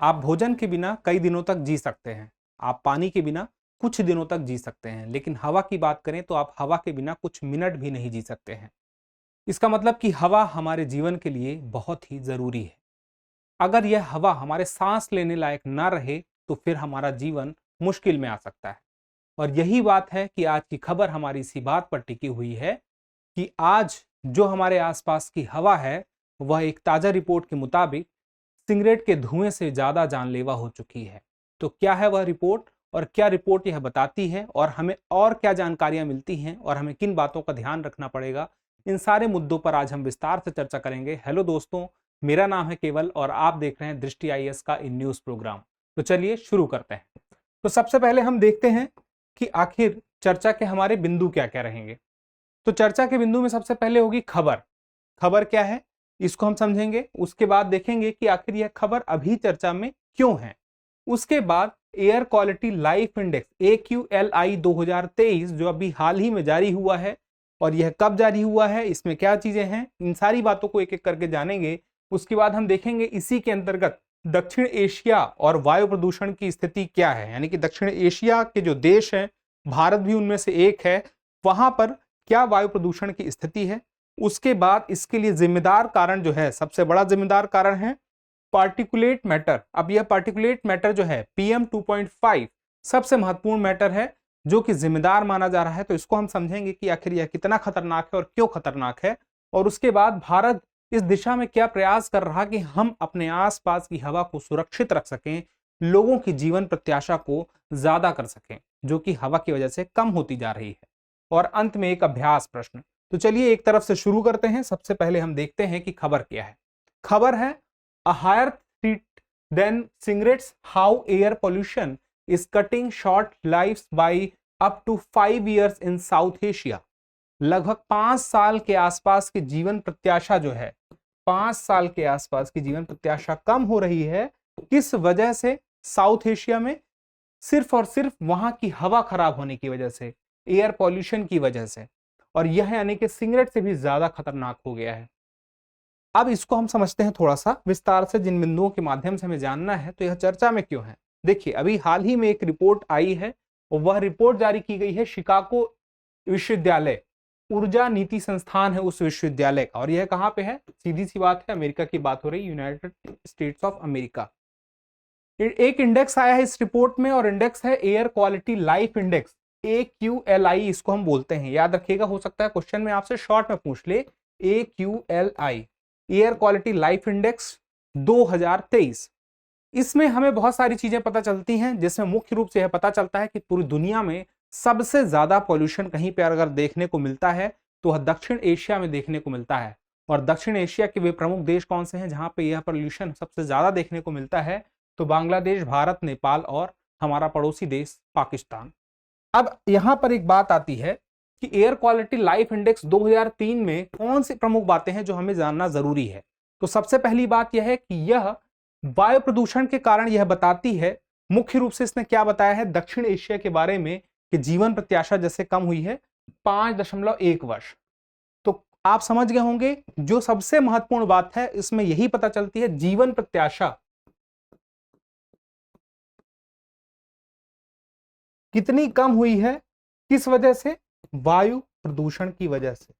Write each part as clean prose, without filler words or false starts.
आप भोजन के बिना कई दिनों तक जी सकते हैं, आप पानी के बिना कुछ दिनों तक जी सकते हैं, लेकिन हवा की बात करें तो आप हवा के बिना कुछ मिनट भी नहीं जी सकते हैं। इसका मतलब कि हवा हमारे जीवन के लिए बहुत ही जरूरी है। अगर यह हवा हमारे सांस लेने लायक ना रहे तो फिर हमारा जीवन मुश्किल में आ सकता है। और यही बात है कि आज की खबर हमारी इसी बात पर टिकी हुई है कि आज जो हमारे आसपास की हवा है वह एक ताजा रिपोर्ट के मुताबिक सिगरेट के धुएं से ज्यादा जानलेवा हो चुकी है। तो क्या है वह रिपोर्ट और क्या रिपोर्ट यह बताती है और हमें और क्या जानकारियां मिलती हैं और हमें किन बातों का ध्यान रखना पड़ेगा, इन सारे मुद्दों पर आज हम विस्तार से चर्चा करेंगे। हेलो दोस्तों, मेरा नाम है केवल और आप देख रहे हैं दृष्टि आईएएस का इन न्यूज प्रोग्राम। तो चलिए शुरू करते हैं। तो सबसे पहले हम देखते हैं कि आखिर चर्चा के हमारे बिंदु क्या क्या रहेंगे। तो चर्चा के बिंदु में सबसे पहले होगी खबर। खबर क्या है इसको हम समझेंगे। उसके बाद देखेंगे कि आखिर यह खबर अभी चर्चा में क्यों है। उसके बाद air quality life index AQLI 2023 जो अभी हाल ही में जारी हुआ है, और यह कब जारी हुआ है, इसमें क्या चीजें हैं, इन सारी बातों को एक एक करके जानेंगे। उसके बाद हम देखेंगे इसी के अंतर्गत दक्षिण एशिया और वायु प्रदूषण की स्थिति क्या है, यानी कि दक्षिण एशिया के जो देश हैं, भारत भी उनमें से एक है, वहां पर क्या वायु प्रदूषण की स्थिति है। उसके बाद इसके लिए जिम्मेदार कारण जो है, सबसे बड़ा जिम्मेदार कारण है पार्टिकुलेट मैटर। अब यह पार्टिकुलेट मैटर जो है PM 2.5 सबसे महत्वपूर्ण मैटर है जो कि जिम्मेदार माना जा रहा है। तो इसको हम समझेंगे कि आखिर यह कितना खतरनाक है और क्यों खतरनाक है। और उसके बाद भारत इस दिशा में क्या प्रयास कर रहा कि हम अपने आसपास की हवा को सुरक्षित रख सकें, लोगों की जीवन प्रत्याशा को ज्यादा कर सकें जो कि हवा की वजह से कम होती जा रही है। और अंत में एक अभ्यास प्रश्न। तो चलिए एक तरफ से शुरू करते हैं। सबसे पहले हम देखते हैं कि खबर क्या है। खबर है a higher threat than cigarettes, how air pollution is cutting short lives by up to 5 years in South Asia। लगभग 5 साल के आसपास की जीवन प्रत्याशा जो है, 5 साल के आसपास की जीवन प्रत्याशा कम हो रही है। किस वजह से? साउथ एशिया में सिर्फ और सिर्फ वहां की हवा खराब होने की वजह से, एयर पॉल्यूशन की वजह से। और यह यानी कि सिगरेट से भी ज्यादा खतरनाक हो गया है। अब इसको हम समझते हैं थोड़ा सा विस्तार से, जिन बिंदुओं के माध्यम से हमें जानना है तो यह चर्चा में क्यों है। देखिए अभी हाल ही में एक रिपोर्ट आई है और वह रिपोर्ट जारी की गई है शिकागो विश्वविद्यालय, ऊर्जा नीति संस्थान है उस विश्वविद्यालय का। और यह कहां पे है? सीधी सी बात है, अमेरिका की बात हो रही, यूनाइटेड स्टेट्स ऑफ अमेरिका। एक इंडेक्स आया है इस रिपोर्ट में और इंडेक्स है air quality life index, AQLI इसको हम बोलते हैं। याद रखिएगा, हो सकता है क्वेश्चन में आपसे शॉर्ट में पूछ ले, AQLI air quality life index 2023। इसमें हमें बहुत सारी चीजें पता चलती हैं, जिसमें मुख्य रूप से यह पता चलता है कि पूरी दुनिया में सबसे ज्यादा पॉल्यूशन कहीं पर अगर देखने को मिलता है तो वह दक्षिण एशिया में देखने को मिलता है। और दक्षिण एशिया के वे प्रमुख देश कौन से हैं जहां पे यह पॉल्यूशन सबसे ज्यादा देखने को मिलता है? तो बांग्लादेश, भारत, नेपाल और हमारा पड़ोसी देश पाकिस्तान। अब यहां पर एक बात आती है कि एयर क्वालिटी लाइफ इंडेक्स 2003 में कौन सी प्रमुख बातें हैं जो हमें जानना जरूरी है। तो सबसे पहली बात यह है कि यह वायु प्रदूषण के कारण यह बताती है, मुख्य रूप से इसने क्या बताया है दक्षिण एशिया के बारे में, कि जीवन प्रत्याशा जैसे कम हुई है 5.1 वर्ष। तो आप समझ गए होंगे जो सबसे महत्वपूर्ण बात है इसमें यही पता चलती है, जीवन प्रत्याशा कितनी कम हुई है, किस वजह से? वायु प्रदूषण की वजह से।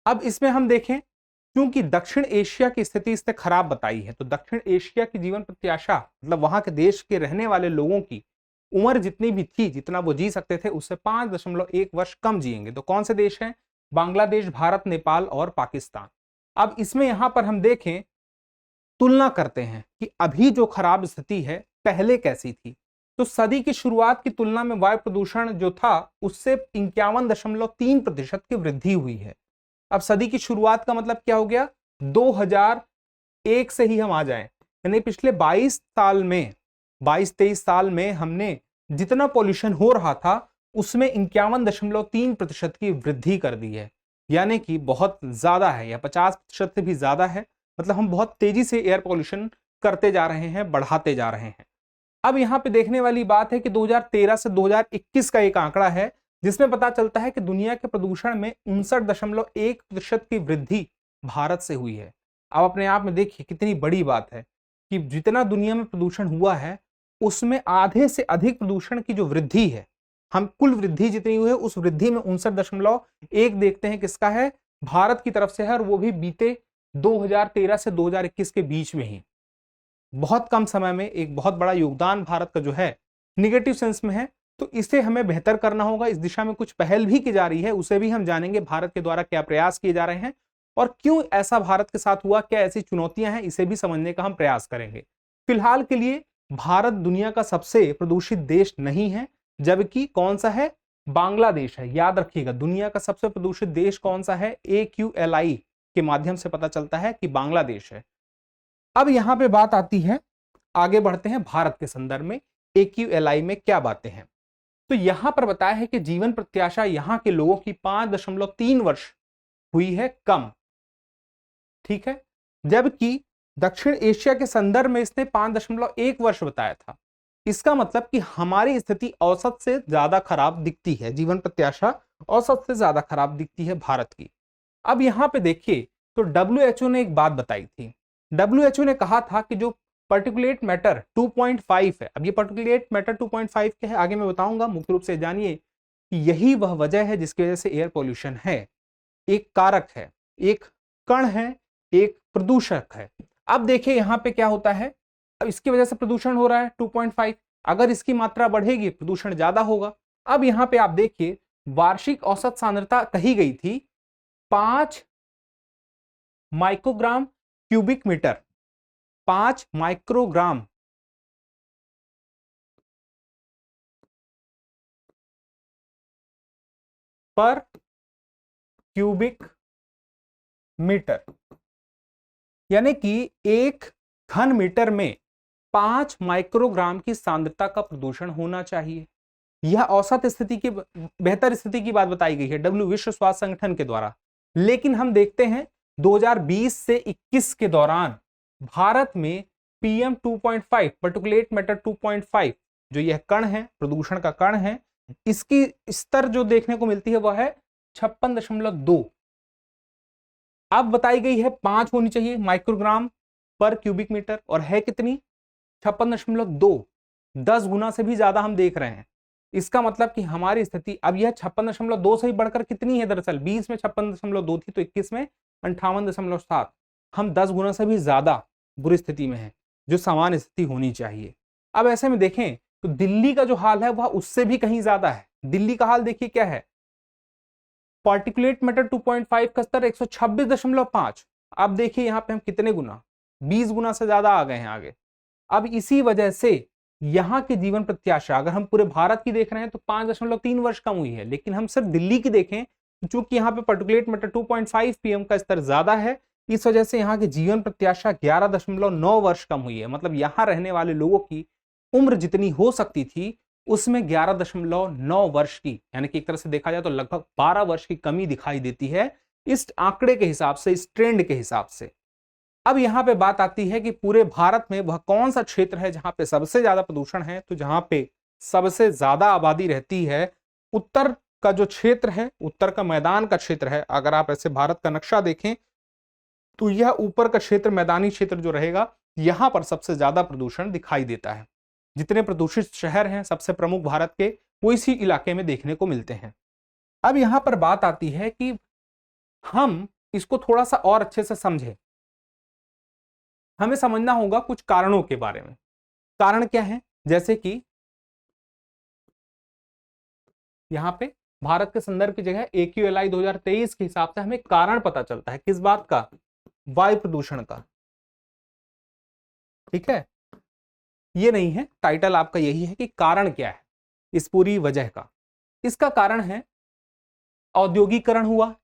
अब इसमें हम देखें, क्योंकि दक्षिण एशिया की स्थिति इसने खराब बताई है, तो दक्षिण एशिया की जीवन प्रत्याशा मतलब वहां के देश के रहने वाले लोगों की उम्र जितनी भी थी, जितना वो जी सकते थे, उससे 5.1 वर्ष कम जिएंगे। तो कौन से देश हैं? बांग्लादेश, भारत, नेपाल और पाकिस्तान। अब इसमें यहां पर हम देखें, तुलना करते हैं कि अभी जो खराब स्थिति है पहले कैसी थी। तो सदी की शुरुआत की तुलना में वायु प्रदूषण जो था उससे 51.3% की वृद्धि हुई है। अब सदी की शुरुआत का मतलब क्या हो गया? 2001 से ही हम आ जाएं, यानी पिछले 22-23 साल में हमने जितना पॉल्यूशन हो रहा था उसमें 51.3% की वृद्धि कर दी है, यानी कि बहुत ज्यादा है, या 50% से भी ज्यादा है। मतलब हम बहुत तेजी से एयर पॉल्यूशन करते जा रहे हैं, बढ़ाते जा रहे हैं। अब यहां पे देखने वाली बात है कि 2013 से 2021 का एक आंकड़ा है जिसमें पता चलता है कि दुनिया के प्रदूषण में 59.1% की वृद्धि भारत से हुई है। अब अपने आप में देखिए कितनी बड़ी बात है कि जितना दुनिया में प्रदूषण हुआ है उसमें आधे से अधिक प्रदूषण की जो वृद्धि है, हम कुल वृद्धि जितनी हुई है उस वृद्धि में 59.1 देखते हैं किसका है, भारत की तरफ से है, और वो भी बीते 2013 से 2021 के बीच में ही। बहुत कम समय में एक बहुत बड़ा योगदान भारत का जो है निगेटिव सेंस में है। तो इसे हमें बेहतर करना होगा, इस दिशा में कुछ पहल भी की जा रही है, उसे भी हम जानेंगे भारत के द्वारा क्या प्रयास किए जा रहे हैं और क्यों ऐसा भारत के साथ हुआ, क्या ऐसी चुनौतियां हैं, इसे भी समझने का हम प्रयास करेंगे। फिलहाल के लिए भारत दुनिया का सबसे प्रदूषित देश नहीं है, जबकि कौन सा है, बांग्लादेश है। याद रखिएगा दुनिया का सबसे प्रदूषित देश कौन सा है, AQLI के माध्यम से पता चलता है कि बांग्लादेश है। अब यहां पे बात आती है, आगे बढ़ते हैं भारत के संदर्भ में AQLI में क्या बातें हैं। तो यहां पर बताया है कि जीवन प्रत्याशा यहां के लोगों की 5.3 वर्ष हुई है कम, ठीक है, जबकि दक्षिण एशिया के संदर्भ में इसने 5.1 वर्ष बताया था। इसका मतलब कि हमारी स्थिति औसत से ज्यादा खराब दिखती है, जीवन प्रत्याशा औसत से ज्यादा खराब दिखती है भारत की। अब यहां पे देखिए तो WHO ने एक बात बताई थी। WHO ने कहा था कि जो पार्टिकुलेट मैटर 2.5 है, अब ये पार्टिकुलेट मैटर 2.5 क्या है आगे मैं बताऊंगा, मुख्य रूप से जानिए कि यही वह वजह है जिसकी वजह से एयर पॉल्यूशन है, एक कारक है, एक कण है, एक प्रदूषक है। अब देखिए यहां पे क्या होता है, अब इसकी वजह से प्रदूषण हो रहा है 2.5, अगर इसकी मात्रा बढ़ेगी प्रदूषण ज्यादा होगा। अब यहां पे आप देखिए वार्षिक औसत सांद्रता कही गई थी 5 माइक्रोग्राम क्यूबिक मीटर, 5 माइक्रोग्राम पर क्यूबिक मीटर, यानी कि एक घन मीटर में 5 माइक्रोग्राम की सांद्रता का प्रदूषण होना चाहिए। यह औसत स्थिति की, बेहतर स्थिति की बात बताई गई है विश्व स्वास्थ्य संगठन के द्वारा। लेकिन हम देखते हैं 2020 से 21 के दौरान भारत में PM 2.5 पार्टिकुलेट मैटर 2.5 जो यह कण है, प्रदूषण का कण है, इसकी स्तर जो देखने को मिलती है वह है 56.2। अब बताई गई है 5 होनी चाहिए माइक्रोग्राम पर क्यूबिक मीटर, और है कितनी, 56.2, 10 गुना से भी ज्यादा हम देख रहे हैं। इसका मतलब कि हमारी स्थिति अब यह 56.2 से ही बढ़कर कितनी है, दरअसल 20 में 56.2 थी तो 21 में 58.7, हम 10 गुना से भी ज्यादा बुरी स्थिति में है, जो सामान्य स्थिति होनी चाहिए। अब ऐसे में देखें तो दिल्ली का जो हाल है वह उससे भी कहीं ज्यादा है। दिल्ली का हाल देखिए क्या है, पार्टिकुलेट मैटर 2.5 का स्तर 126.5। अब देखिए यहां पे हम कितने गुना, 20 गुना से ज्यादा आ गए हैं आगे। अब इसी वजह से यहां की जीवन प्रत्याशा अगर हम पूरे भारत की देख रहे हैं तो 5.3 वर्ष कम हुई है, लेकिन हम सिर्फ दिल्ली की देखें तो चूंकि यहाँ पे पार्टिकुलेट मैटर 2.5 PM का स्तर ज्यादा है, इस वजह से यहाँ की जीवन प्रत्याशा 11.9 वर्ष कम हुई है। मतलब यहाँ रहने वाले लोगों की उम्र जितनी हो सकती थी उसमें 11.9 वर्ष की, यानी कि एक तरह से देखा जाए तो लगभग 12 वर्ष की कमी दिखाई देती है इस आंकड़े के हिसाब से, इस ट्रेंड के हिसाब से। अब यहां पे बात आती है कि पूरे भारत में वह कौन सा क्षेत्र है जहां पे सबसे ज्यादा प्रदूषण है। तो जहां पे सबसे ज्यादा आबादी रहती है, उत्तर का जो क्षेत्र है, उत्तर का मैदान का क्षेत्र है, अगर आप ऐसे भारत का नक्शा देखें तो यह ऊपर का क्षेत्र, मैदानी क्षेत्र जो रहेगा, यहां पर सबसे ज्यादा प्रदूषण दिखाई देता है। जितने प्रदूषित शहर हैं सबसे प्रमुख भारत के, वो इसी इलाके में देखने को मिलते हैं। अब यहां पर बात आती है कि हम इसको थोड़ा सा और अच्छे से समझें, हमें समझना होगा कुछ कारणों के बारे में। कारण क्या है, जैसे कि यहां पे भारत के संदर्भ की जगह AQLI 2023 के हिसाब से हमें कारण पता चलता है, किस बात का, वायु प्रदूषण का, ठीक है। ये नहीं है, टाइटल आपका यही है कि कारण क्या है इस पूरी वजह का। इसका कारण है औद्योगिकरण हुआ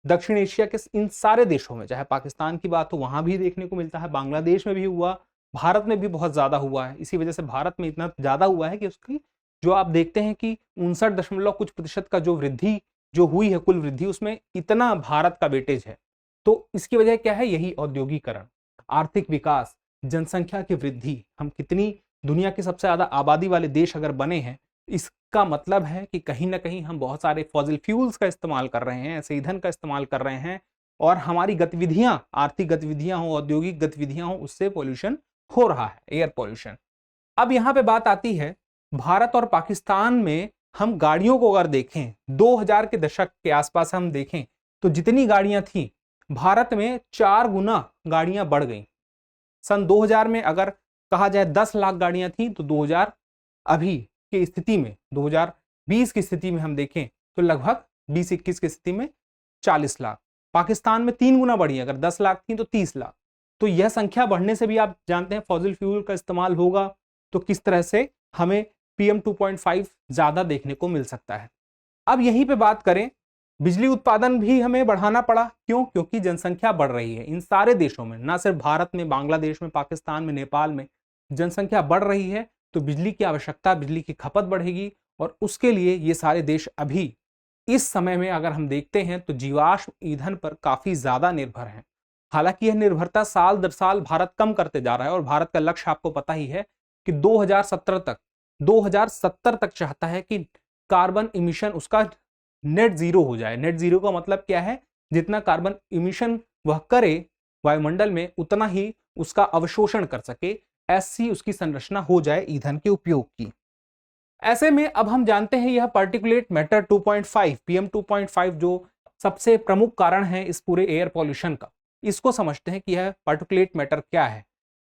दक्षिण एशिया के इन सारे देशों में, चाहे पाकिस्तान की बात हो वहां भी देखने को मिलता है, बांग्लादेश में भी हुआ, भारत में भी बहुत ज्यादा हुआ है। इसी वजह से भारत में इतना ज्यादा हुआ है कि उसकी जो आप देखते हैं कि 59% का जो वृद्धि जो हुई है, कुल वृद्धि, उसमें इतना भारत का वेटेज है। तो इसकी वजह क्या है, यही औद्योगिकरण, आर्थिक विकास, जनसंख्या की वृद्धि। हम कितनी दुनिया के सबसे ज्यादा आबादी वाले देश अगर बने हैं, इसका मतलब है कि कहीं ना कहीं हम बहुत सारे फॉसिल फ्यूल्स का इस्तेमाल कर रहे हैं, ऐसे ईंधन का इस्तेमाल कर रहे हैं, और हमारी गतिविधियां, आर्थिक गतिविधियां हो, औद्योगिक गतिविधियां हो, उससे पॉल्यूशन हो रहा है एयर पॉल्यूशन। अब यहां पे बात आती है भारत और पाकिस्तान में। हम गाड़ियों को अगर देखें 2000 के दशक के आसपास हम देखें तो जितनी गाड़ियां थी भारत में 4 गुना गाड़ियां बढ़ गई। सन 2000 में अगर कहा जाए 10 लाख गाड़ियां थी तो 2000 अभी की स्थिति में 2020 की स्थिति में हम देखें तो लगभग 20-21 की स्थिति में 40 लाख। पाकिस्तान में 3 गुना बढ़ी, अगर 10 लाख थी तो 30 लाख। तो यह संख्या बढ़ने से भी आप जानते हैं फॉसिल फ्यूल का इस्तेमाल होगा तो किस तरह से हमें PM 2.5 ज्यादा देखने को मिल सकता है। अब यहीं पे बात करें, बिजली उत्पादन भी हमें बढ़ाना पड़ा। क्यों? क्योंकि जनसंख्या बढ़ रही है इन सारे देशों में, ना सिर्फ भारत में, बांग्लादेश में, पाकिस्तान में, नेपाल में जनसंख्या बढ़ रही है तो बिजली की आवश्यकता, बिजली की खपत बढ़ेगी। और उसके लिए ये सारे देश अभी इस समय में अगर हम देखते हैं तो जीवाश्म ईंधन पर काफी ज्यादा निर्भर हैं। हालांकि यह निर्भरता साल दर साल भारत कम करते जा रहा है और भारत का लक्ष्य आपको पता ही है कि 2070 तक चाहता है कि कार्बन इमिशन उसका नेट जीरो हो जाए। नेट जीरो का मतलब क्या है? जितना कार्बन इमिशन वह करे वायुमंडल में उतना ही उसका अवशोषण कर सके, ऐसी उसकी संरचना हो जाए ईंधन के उपयोग की। ऐसे में अब हम जानते हैं यह पार्टिकुलेट मैटर 2.5 PM 2.5 जो सबसे प्रमुख कारण है इस पूरे एयर पॉल्यूशन का, इसको समझते हैं कि यह पार्टिकुलेट मैटर क्या है।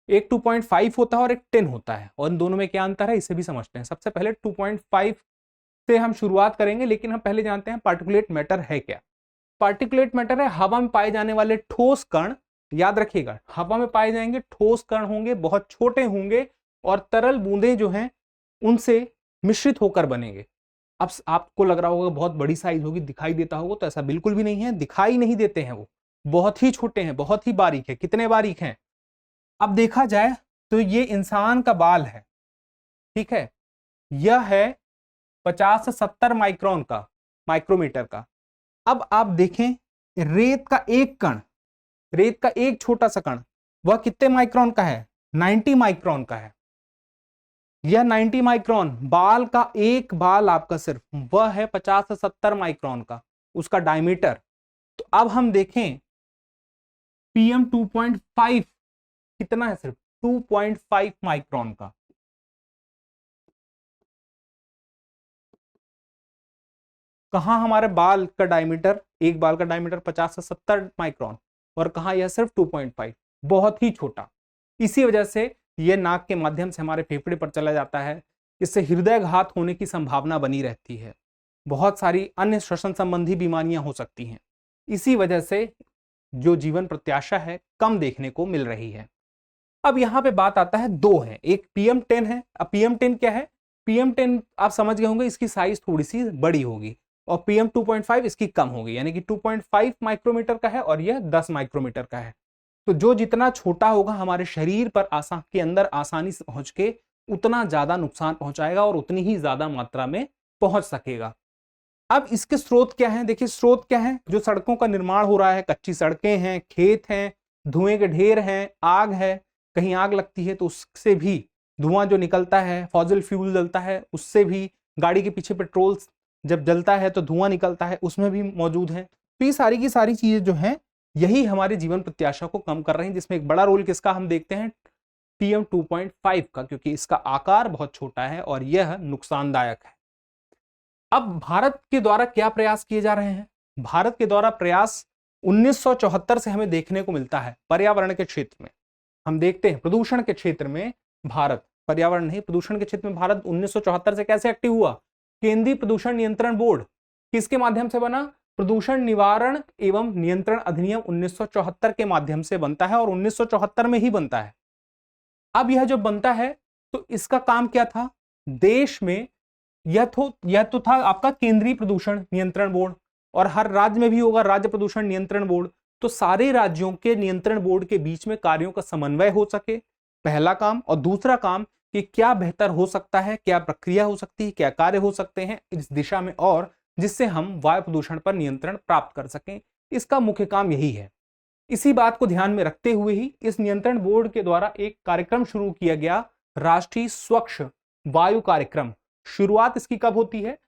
एक 2.5 होता है और एक 10 होता है और इन दोनों में क्या अंतर है इसे भी समझते हैं। सबसे पहले 2.5 से हम शुरुआत करेंगे, लेकिन हम पहले जानते हैं पार्टिकुलेट मैटर है क्या। पार्टिकुलेट मैटर है हवा में पाए जाने वाले ठोस कण। याद रखिएगा, हवा में पाए जाएंगे ठोस कण होंगे, बहुत छोटे होंगे और तरल बूंदें जो हैं उनसे मिश्रित होकर बनेंगे। अब आपको लग रहा होगा बहुत बड़ी साइज होगी, दिखाई देता होगा, तो ऐसा बिल्कुल भी नहीं है, दिखाई नहीं देते हैं, वो बहुत ही छोटे हैं, बहुत ही बारीक है। कितने बारीक हैं? अब देखा जाए तो ये इंसान का बाल है, ठीक है, यह है 50 से 70 माइक्रोन का, माइक्रोमीटर का। अब आप देखें रेत का एक कण, रेत का एक छोटा सा कण, वह कितने माइक्रोन का है? 90 माइक्रोन का है। यह 90 माइक्रोन, बाल का एक बाल आपका सिर्फ वह है 50 से 70 माइक्रोन का, उसका डायमीटर। तो अब हम देखें PM 2.5 कितना है? सिर्फ 2.5 माइक्रोन का। कहां हमारे बाल का डायमीटर, एक बाल का डायमीटर 50 से 70 माइक्रोन और कहां यह सिर्फ 2.5, बहुत ही छोटा। इसी वजह से यह नाक के माध्यम से हमारे फेफड़े पर चला जाता है, इससे हृदयघात होने की संभावना बनी रहती है। बहुत सारी अन्य श्वसन संबंधी बीमारियां हो सकती हैं। इसी वजह से जो जीवन प्रत्याशा है कम देखने को मिल रही है। अब यहां पे बात आता है, दो है, एक PM 10 है। अब PM 10 क्या है? PM 10 आप समझ गए होंगे, इसकी साइज थोड़ी सी बड़ी होगी और PM 2.5 इसकी कम होगी, यानी कि 2.5 माइक्रोमीटर का है और यह 10 माइक्रोमीटर का है। तो जो जितना छोटा होगा हमारे शरीर पर के अंदर आसानी से पहुंच के उतना ज्यादा नुकसान पहुंचाएगा और उतनी ही ज्यादा मात्रा में पहुंच सकेगा। अब इसके स्रोत क्या हैं? देखिए स्रोत क्या है, जो सड़कों का निर्माण हो रहा है, कच्ची सड़कें हैं, खेत हैं, धुएं के ढेर हैं, आग है, कहीं आग लगती है तो उससे भी धुआं जो निकलता है, फॉसिल फ्यूल जलता है उससे भी, गाड़ी के पीछे पेट्रोल जब जलता है तो धुआं निकलता है उसमें भी मौजूद है। तो ये सारी की सारी चीजें जो हैं यही हमारे जीवन प्रत्याशा को कम कर रही हैं, जिसमें एक बड़ा रोल किसका हम देखते हैं? PM 2.5 का, क्योंकि इसका आकार बहुत छोटा है और यह नुकसानदायक है। अब भारत के द्वारा क्या प्रयास किए जा रहे हैं? भारत के द्वारा प्रयास 1974 से हमें देखने को मिलता है पर्यावरण के क्षेत्र में। हम देखते हैं प्रदूषण के क्षेत्र में भारत, पर्यावरण नहीं, प्रदूषण के क्षेत्र में भारत 1974 से कैसे एक्टिव हुआ? केंद्रीय प्रदूषण नियंत्रण बोर्ड किसके माध्यम से बना? प्रदूषण निवारण एवं नियंत्रण अधिनियम 1974 के माध्यम से बनता है और 1974 में ही बनता है। अब यह जो बनता है तो इसका काम क्या था? देश में यह तो था आपका केंद्रीय प्रदूषण नियंत्रण बोर्ड, और हर राज्य में भी होगा राज्य प्रदूषण नियंत्रण बोर्ड। तो सारे राज्यों के नियंत्रण बोर्ड के बीच में कार्यों का समन्वय हो सके, पहला काम। और दूसरा काम कि क्या बेहतर हो सकता है, क्या प्रक्रिया हो सकती है, क्या कार्य हो सकते हैं इस दिशा में और जिससे हम वायु प्रदूषण पर नियंत्रण प्राप्त कर सकें, इसका मुख्य काम यही है। इसी बात को ध्यान में रखते हुए ही इस नियंत्रण बोर्ड के द्वारा एक कार्यक्रम शुरू किया गया, राष्ट्रीय स्वच्छ वायु कार्यक्रम। शुरुआत इसकी कब होती है?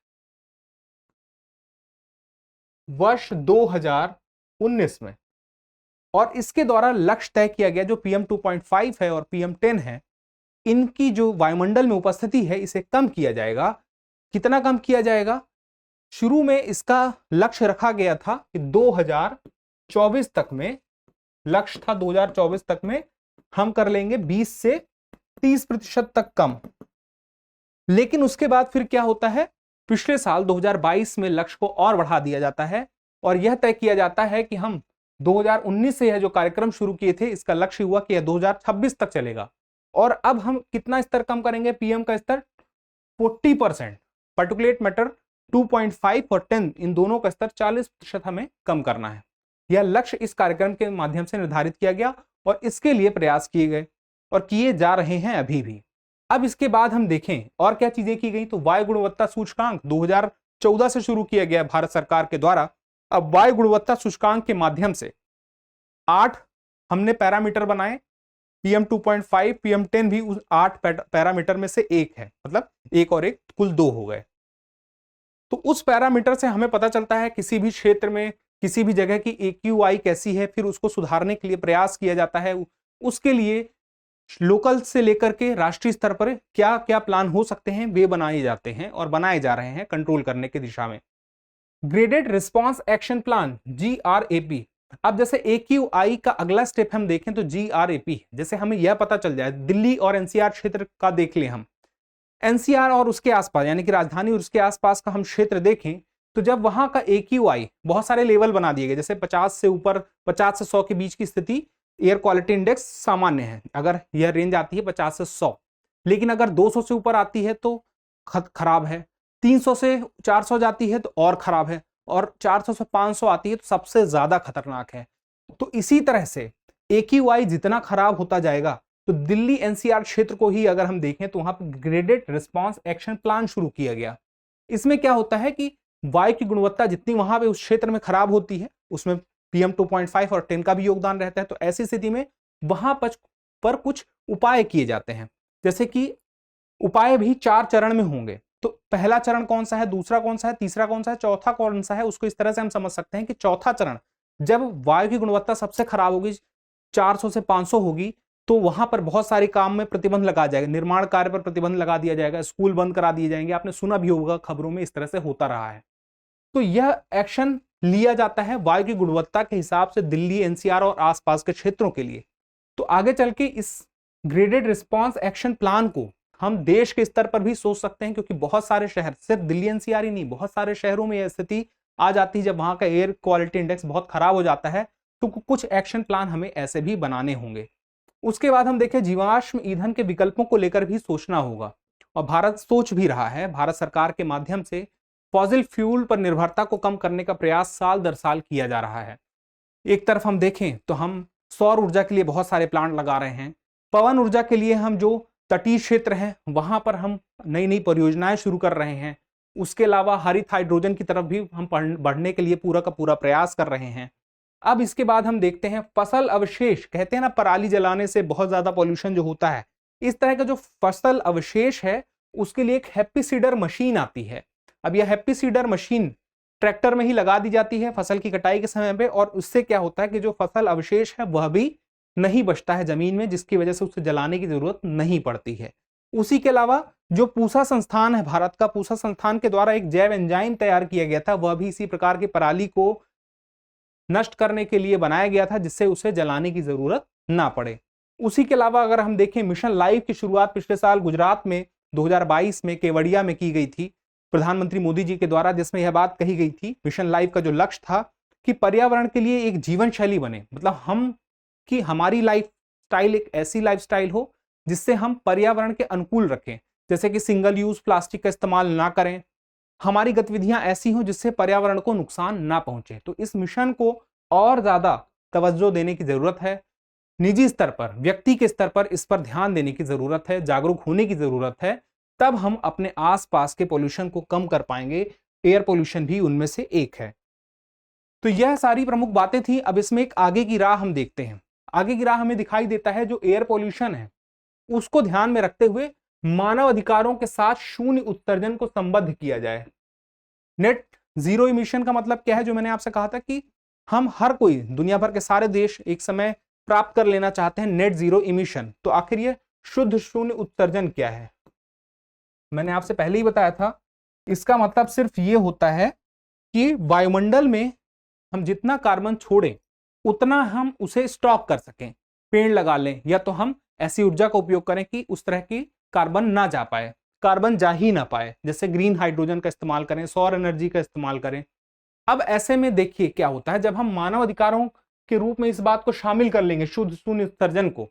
वर्ष 2019 में। और इसके द्वारा लक्ष्य तय किया गया जो PM 2.5 है और PM 10 है, इनकी जो वायुमंडल में उपस्थिति है इसे कम किया जाएगा। कितना कम किया जाएगा? शुरू में इसका लक्ष्य रखा गया था कि 2024 तक में, लक्ष्य था 2024 तक में हम कर लेंगे 20 से 30% तक कम। लेकिन उसके बाद फिर क्या होता है, पिछले साल 2022 में लक्ष्य को और बढ़ा दिया जाता है और यह तय किया जाता है कि हम 2019 से यह जो कार्यक्रम शुरू किए थे इसका लक्ष्य हुआ कि यह 2026 तक चलेगा। और अब हम कितना स्तर कम करेंगे? पीएम का स्तर 40%, पार्टिकुलेट मैटर 2.5 और 10 इन दोनों का स्तर 40% हमें कम करना है। यह लक्ष्य इस कार्यक्रम के माध्यम से निर्धारित किया गया और इसके लिए प्रयास किए गए और किए जा रहे हैं अभी भी। अब इसके बाद हम देखें और क्या चीजें की गई, तो वायु गुणवत्ता सूचकांक 2014 से शुरू किया गया भारत सरकार के द्वारा। अब वायु गुणवत्ता सूचकांक के माध्यम से 8 हमने पैरामीटर बनाए, PM 2.5, PM 10 भी उस 8 पैरामीटर में से एक है, मतलब एक और एक कुल 2 हो गए। तो उस पैरामीटर से हमें पता चलता है किसी भी क्षेत्र में किसी भी जगह की AQI कैसी है, फिर उसको सुधारने के लिए प्रयास किया जाता है। उसके लिए लोकल से लेकर के राष्ट्रीय स्तर पर क्या क्या प्लान हो सकते हैं वे बनाए जाते हैं और बनाए जा रहे हैं कंट्रोल करने की दिशा में। Graded response action plan GRAP। अब जैसे AQI का अगला स्टेप हम देखें तो GRAP, जैसे हमें यह पता चल जाए दिल्ली और NCR क्षेत्र का देख लें हम, NCR और उसके आसपास यानी कि राजधानी और उसके आसपास का हम क्षेत्र देखें तो जब वहां का AQI बहुत सारे लेवल बना दिए गए, जैसे 50 से ऊपर 50 से 100 के बीच की स्थिति एयर क्वालिटी इंडेक्स सामान्य है, अगर यह रेंज आती है 50 से 100, लेकिन अगर 200 से ऊपर आती है तो खराब है, 300 से 400 जाती है तो और खराब है, और 400 से 500 आती है तो सबसे ज्यादा खतरनाक है। तो इसी तरह से AQI जितना खराब होता जाएगा तो दिल्ली NCR क्षेत्र को ही अगर हम देखें तो वहां पर ग्रेडेड रिस्पांस एक्शन प्लान शुरू किया गया। इसमें क्या होता है कि वायु की गुणवत्ता जितनी वहां पे उस क्षेत्र में खराब होती है उसमें PM 2.5 और 10 का भी योगदान रहता है। तो ऐसी स्थिति में वहां पर कुछ उपाय किए जाते हैं, जैसे कि उपाय भी 4 चरण में होंगे। तो पहला चरण कौन सा है, दूसरा कौन सा है, तीसरा कौन सा है, चौथा कौन सा है, उसको इस तरह से हम समझ सकते हैं कि चौथा चरण जब वायु की गुणवत्ता सबसे खराब होगी 400 से 500 होगी तो वहां पर बहुत सारे काम में प्रतिबंध लगा जाएगा, निर्माण कार्य पर प्रतिबंध लगा दिया जाएगा, स्कूल बंद करा दिए जाएंगे। आपने सुना भी होगा खबरों में इस तरह से होता रहा है। तो यह एक्शन लिया जाता है वायु की गुणवत्ता के हिसाब से दिल्ली NCR और आसपास के क्षेत्रों के लिए। तो आगे चल के इस ग्रेडेड रिस्पांस एक्शन प्लान को हम देश के स्तर पर भी सोच सकते हैं, क्योंकि बहुत सारे शहर, सिर्फ दिल्ली NCR ही नहीं, बहुत सारे शहरों में यह स्थिति आ जाती है जब वहां का एयर क्वालिटी इंडेक्स बहुत खराब हो जाता है, तो कुछ एक्शन प्लान हमें ऐसे भी बनाने होंगे। उसके बाद हम देखें जीवाश्म ईंधन के विकल्पों को लेकर भी सोचना होगा, और भारत सोच भी रहा है। भारत सरकार के माध्यम से फॉसिल फ्यूल पर निर्भरता को कम करने का प्रयास साल दर साल किया जा रहा है। एक तरफ हम देखें तो हम सौर ऊर्जा के लिए बहुत सारे प्लांट लगा रहे हैं, पवन ऊर्जा के लिए हम जो तटीय क्षेत्र है वहां पर हम नई नई परियोजनाएं शुरू कर रहे हैं। उसके अलावा हरित हाइड्रोजन की तरफ भी हम बढ़ने के लिए पूरा का पूरा प्रयास कर रहे हैं। अब इसके बाद हम देखते हैं फसल अवशेष, कहते हैं ना पराली जलाने से बहुत ज्यादा पॉल्यूशन जो होता है, इस तरह का जो फसल अवशेष है उसके लिए एक हैप्पी सीडर मशीन आती है। अब यह हैप्पी सीडर मशीन ट्रैक्टर में ही लगा दी जाती है फसल की कटाई के समय पे, और उससे क्या होता है कि जो फसल अवशेष है वह भी नहीं बचता है जमीन में, जिसकी वजह से उसे जलाने की जरूरत नहीं पड़ती है। उसी के अलावा जो पूसा संस्थान है, भारत का पूसा संस्थान के द्वारा एक जैव एंजाइम तैयार किया गया था, वह भी इसी प्रकार की पराली को नष्ट करने के लिए बनाया गया था, जिससे उसे जलाने की जरूरत ना पड़े। उसी के अलावा अगर हम देखें मिशन लाइफ की शुरुआत पिछले साल गुजरात में 2022 में केवड़िया में की गई थी प्रधानमंत्री मोदी जी के द्वारा, जिसमें यह बात कही गई थी, मिशन लाइफ का जो लक्ष्य था कि पर्यावरण के लिए एक जीवन शैली बने, मतलब हमारी लाइफ स्टाइल एक ऐसी लाइफ स्टाइल हो जिससे हम पर्यावरण के अनुकूल रखें, जैसे कि सिंगल यूज प्लास्टिक का इस्तेमाल ना करें, हमारी गतिविधियां ऐसी हों जिससे पर्यावरण को नुकसान ना पहुंचे। तो इस मिशन को और ज्यादा तवज्जो देने की जरूरत है, निजी स्तर पर, व्यक्ति के स्तर पर इस पर ध्यान देने की जरूरत है, जागरूक होने की जरूरत है, तब हम अपने आसपास के पोल्यूशन को कम कर पाएंगे। एयर पोल्यूशन भी उनमें से एक है। तो यह सारी प्रमुख बातें थी। अब इसमें एक आगे की राह हम देखते हैं। आगे की राह हमें दिखाई देता है जो एयर पोल्यूशन है उसको ध्यान में रखते हुए मानव अधिकारों के साथ शून्य उत्सर्जन को संबद्ध किया जाए। नेट जीरो इमिशन का मतलब क्या है, जो मैंने आपसे कहा था कि हम हर कोई, दुनिया भर के सारे देश एक समय प्राप्त कर लेना चाहते हैं नेट जीरो इमिशन। तो आखिर ये शुद्ध शून्य उत्सर्जन क्या है? मैंने आपसे पहले ही बताया था, इसका मतलब सिर्फ ये होता है कि वायुमंडल में हम जितना कार्बन छोड़ें उतना हम उसे स्टॉक कर सकें, पेड़ लगा लें, या तो हम ऐसी ऊर्जा का उपयोग करें कि उस तरह की कार्बन ना जा पाए, कार्बन जा ही ना पाए, जैसे ग्रीन हाइड्रोजन का इस्तेमाल करें, सौर एनर्जी का इस्तेमाल करें। अब ऐसे में देखिए क्या होता है, जब हम मानव अधिकारों के रूप में इस बात को शामिल कर लेंगे शुद्ध शून्य उत्सर्जन को,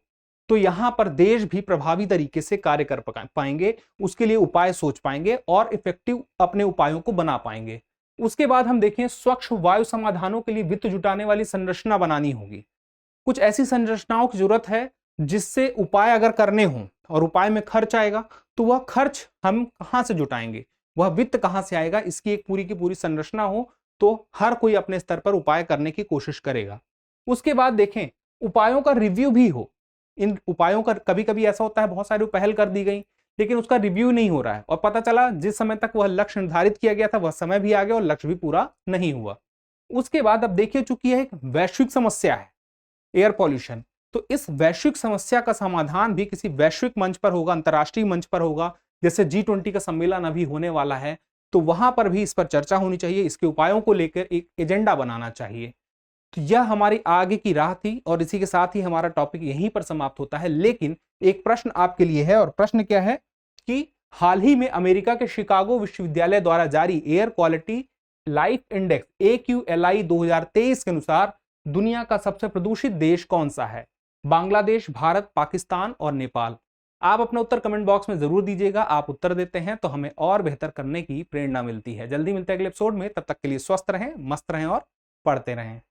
तो यहां पर देश भी प्रभावी तरीके से कार्य कर पाएंगे, उसके लिए उपाय सोच पाएंगे और इफेक्टिव अपने उपायों को बना पाएंगे। उसके बाद हम देखें, स्वच्छ वायु समाधानों के लिए वित्त जुटाने वाली संरचना बनानी होगी। कुछ ऐसी संरचनाओं की जरूरत है जिससे उपाय अगर करने हों और उपाय में खर्च आएगा, तो वह खर्च हम कहां से जुटाएंगे, वह वित्त कहां से आएगा, इसकी एक पूरी की पूरी संरचना हो तो हर कोई अपने स्तर पर उपाय करने की कोशिश करेगा। उसके बाद देखें, उपायों का रिव्यू भी हो। इन उपायों का कभी कभी ऐसा होता है, बहुत सारी पहल कर दी गई लेकिन उसका रिव्यू नहीं हो रहा है, और पता चला जिस समय तक वह लक्ष्य निर्धारित किया गया था वह समय भी आ गया और लक्ष्य भी पूरा नहीं हुआ। उसके बाद अब देखिए, चूंकि यह एक वैश्विक समस्या है एयर पॉल्यूशन, तो इस वैश्विक समस्या का समाधान भी किसी वैश्विक मंच पर होगा, अंतर्राष्ट्रीय मंच पर होगा। जैसे G20 का सम्मेलन अभी होने वाला है, तो वहां पर भी इस पर चर्चा होनी चाहिए, इसके उपायों को लेकर एक एजेंडा बनाना चाहिए। तो यह हमारी आगे की राह थी और इसी के साथ ही हमारा टॉपिक यहीं पर समाप्त होता है। लेकिन एक प्रश्न आपके लिए है, और प्रश्न क्या है कि हाल ही में अमेरिका के शिकागो विश्वविद्यालय द्वारा जारी air quality life index AQLI 2023 के अनुसार दुनिया का सबसे प्रदूषित देश कौन सा है? बांग्लादेश, भारत, पाकिस्तान और नेपाल। आप अपना उत्तर कमेंट बॉक्स में जरूर दीजिएगा। आप उत्तर देते हैं तो हमें और बेहतर करने की प्रेरणा मिलती है। जल्दी मिलते हैं अगले एपिसोड में, तब तक के लिए स्वस्थ रहें, मस्त रहें और पढ़ते रहें।